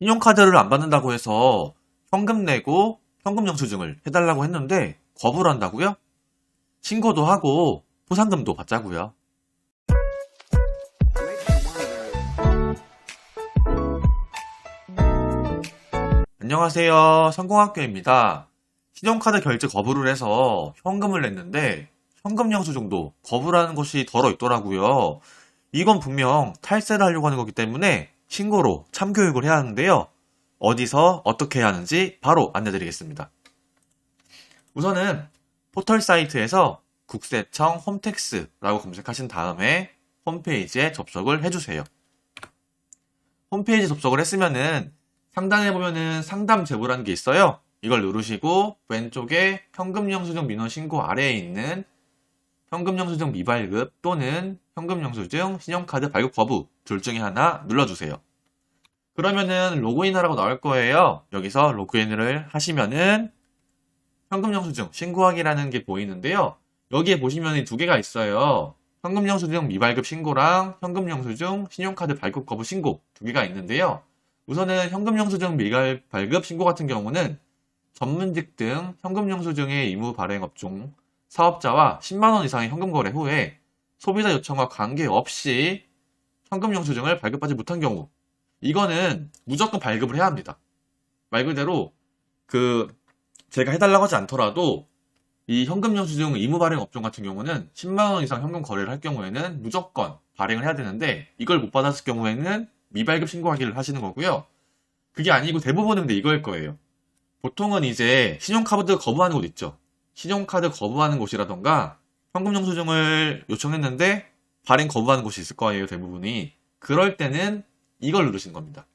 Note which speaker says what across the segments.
Speaker 1: 신용카드를 안 받는다고 해서 현금 내고 현금 영수증을 해달라고 했는데 거부를 한다고요? 신고도 하고 포상금도 받자고요. 안녕하세요. 성공학교입니다. 신용카드 결제 거부를 해서 현금을 냈는데 현금 영수증도 거부를 하는 것이 덜어 있더라고요. 이건 분명 탈세를 하려고 하는 거기 때문에 신고로 참교육을 해야 하는데요. 어디서 어떻게 해야 하는지 바로 안내드리겠습니다. 우선은 포털 사이트에서 국세청 홈택스라고 검색하신 다음에 홈페이지에 접속을 해주세요. 홈페이지 접속을 했으면은 상단에 보면은 상담 제보라는 게 있어요. 이걸 누르시고 왼쪽에 현금 영수증 민원 신고 아래에 있는 현금 영수증 미발급 또는 현금 영수증 신용카드 발급 거부 둘 중에 하나 눌러주세요. 그러면은 로그인하라고 나올 거예요. 여기서 로그인을 하시면은 현금 영수증 신고하기라는 게 보이는데요. 여기에 보시면 두 개가 있어요. 현금 영수증 미발급 신고랑 현금 영수증 신용카드 발급 거부 신고 두 개가 있는데요. 우선은 현금 영수증 미발급 신고 같은 경우는 전문직 등 현금 영수증의 의무 발행 업종 사업자와 10만 원 이상의 현금 거래 후에 소비자 요청과 관계없이 현금 영수증을 발급하지 못한 경우 이거는 무조건 발급을 해야 합니다. 말 그대로 제가 해달라고 하지 않더라도 이 현금 영수증 의무 발행 업종 같은 경우는 10만 원 이상 현금 거래를 할 경우에는 무조건 발행을 해야 되는데 이걸 못 받았을 경우에는 미발급 신고하기를 하시는 거고요. 그게 아니고 대부분은 근데 이거일 거예요. 보통은 이제 신용카드 거부하는 곳 있죠. 신용카드 거부하는 곳이라던가 현금 영수증을 요청했는데 발행 거부하는 곳이 있을 거예요. 대부분이. 그럴 때는 이걸 누르시는 겁니다.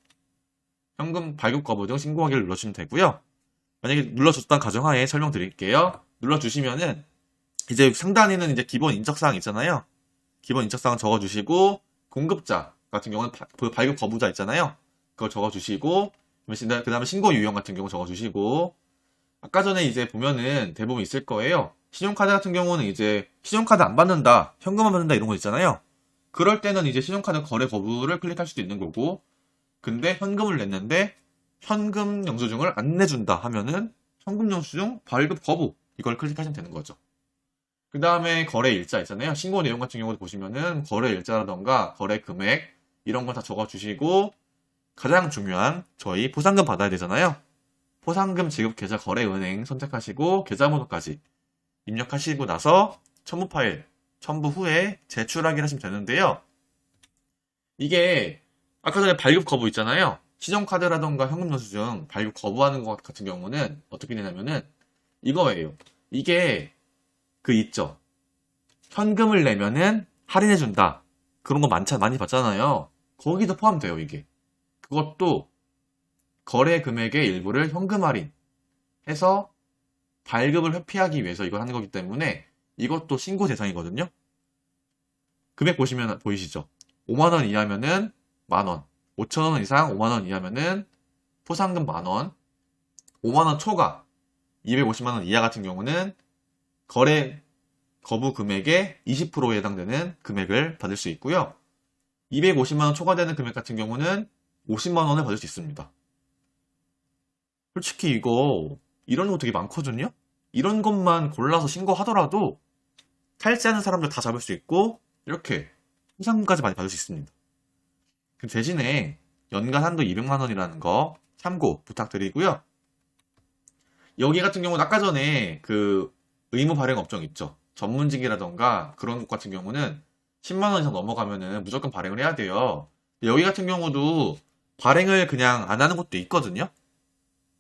Speaker 1: 현금 발급 거부 등 신고하기를 눌러주시면 되고요. 만약에 눌러줬던 가정하에 설명드릴게요. 눌러주시면은 이제 상단에는 이제 기본 인적사항 있잖아요. 기본 인적사항 적어주시고 공급자 같은 경우는 발급 거부자 있잖아요. 그걸 적어주시고 그 다음에 신고 유형 같은 경우 적어주시고 아까 전에 이제 보면은 대부분 있을 거예요. 신용카드 같은 경우는 이제 신용카드 안 받는다, 현금만 받는다 이런 거 있잖아요. 그럴 때는 이제 신용카드 거래 거부를 클릭할 수도 있는 거고 근데 현금을 냈는데 현금 영수증을 안 내준다 하면은 현금 영수증 발급 거부 이걸 클릭하시면 되는 거죠. 그 다음에 거래 일자 있잖아요. 신고 내용 같은 경우도 보시면은 거래 일자라던가 거래 금액 이런 거 다 적어주시고 가장 중요한 저희 포상금 받아야 되잖아요. 포상금 지급 계좌 거래 은행 선택하시고 계좌번호까지 입력하시고 나서 첨부 파일 첨부 후에 제출하기를 하시면 되는데요. 이게 아까 전에 발급 거부 있잖아요. 신용카드라던가 현금 영수증 발급 거부하는 것 같은 경우는 어떻게 되냐면은 이거예요. 이게 있죠. 현금을 내면은 할인해준다. 그런 거 많이 봤잖아요. 거기도 포함돼요, 이게. 그것도 거래 금액의 일부를 현금 할인해서 발급을 회피하기 위해서 이걸 하는 거기 때문에 이것도 신고 대상이거든요. 금액 보시면 보이시죠? 5만원 이하면은 만원, 5천원 이상 5만원 이하면은 포상금 만원, 5만원 초과 250만원 이하 같은 경우는 거래 거부 금액의 20%에 해당되는 금액을 받을 수 있고요. 250만원 초과되는 금액 같은 경우는 50만원을 받을 수 있습니다. 솔직히 이런 거 되게 많거든요? 이런 것만 골라서 신고하더라도 탈세하는 사람들 다 잡을 수 있고 이렇게 포상금까지 많이 받을 수 있습니다. 그 대신에 연간 한도 200만원이라는 거 참고 부탁드리고요. 여기 같은 경우는 아까 전에 의무 발행 업종 있죠. 전문직이라던가 그런 것 같은 경우는 10만원 이상 넘어가면은 무조건 발행을 해야 돼요. 여기 같은 경우도 발행을 그냥 안 하는 것도 있거든요.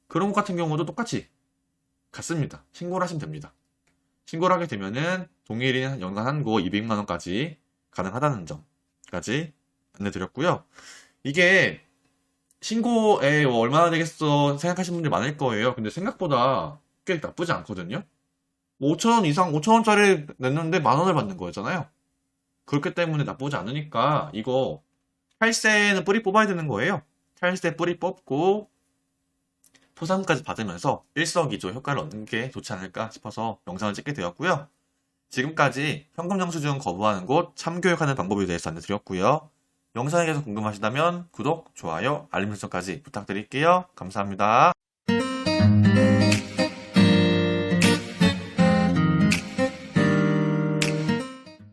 Speaker 1: 그런 것 같은 경우도 똑같이 같습니다. 신고를 하시면 됩니다. 신고를 하게 되면은 동일인 연간 한고 200만원까지 가능하다는 점까지 안내드렸고요. 이게 신고에 얼마나 되겠어 생각하시는 분들이 많을 거예요. 근데 생각보다 꽤 나쁘지 않거든요. 5천원 이상, 5천원짜리 냈는데 만원을 받는 거였잖아요. 그렇기 때문에 나쁘지 않으니까 이거 탈세는 뿌리 뽑아야 되는 거예요. 탈세 뿌리 뽑고 포상금까지 받으면서 일석이조 효과를 얻는 게 좋지 않을까 싶어서 영상을 찍게 되었고요. 지금까지 현금 영수증 거부하는 곳 참교육하는 방법에 대해서 안내드렸고요. 영상에 대해서 궁금하시다면 구독, 좋아요, 알림 설정까지 부탁드릴게요. 감사합니다.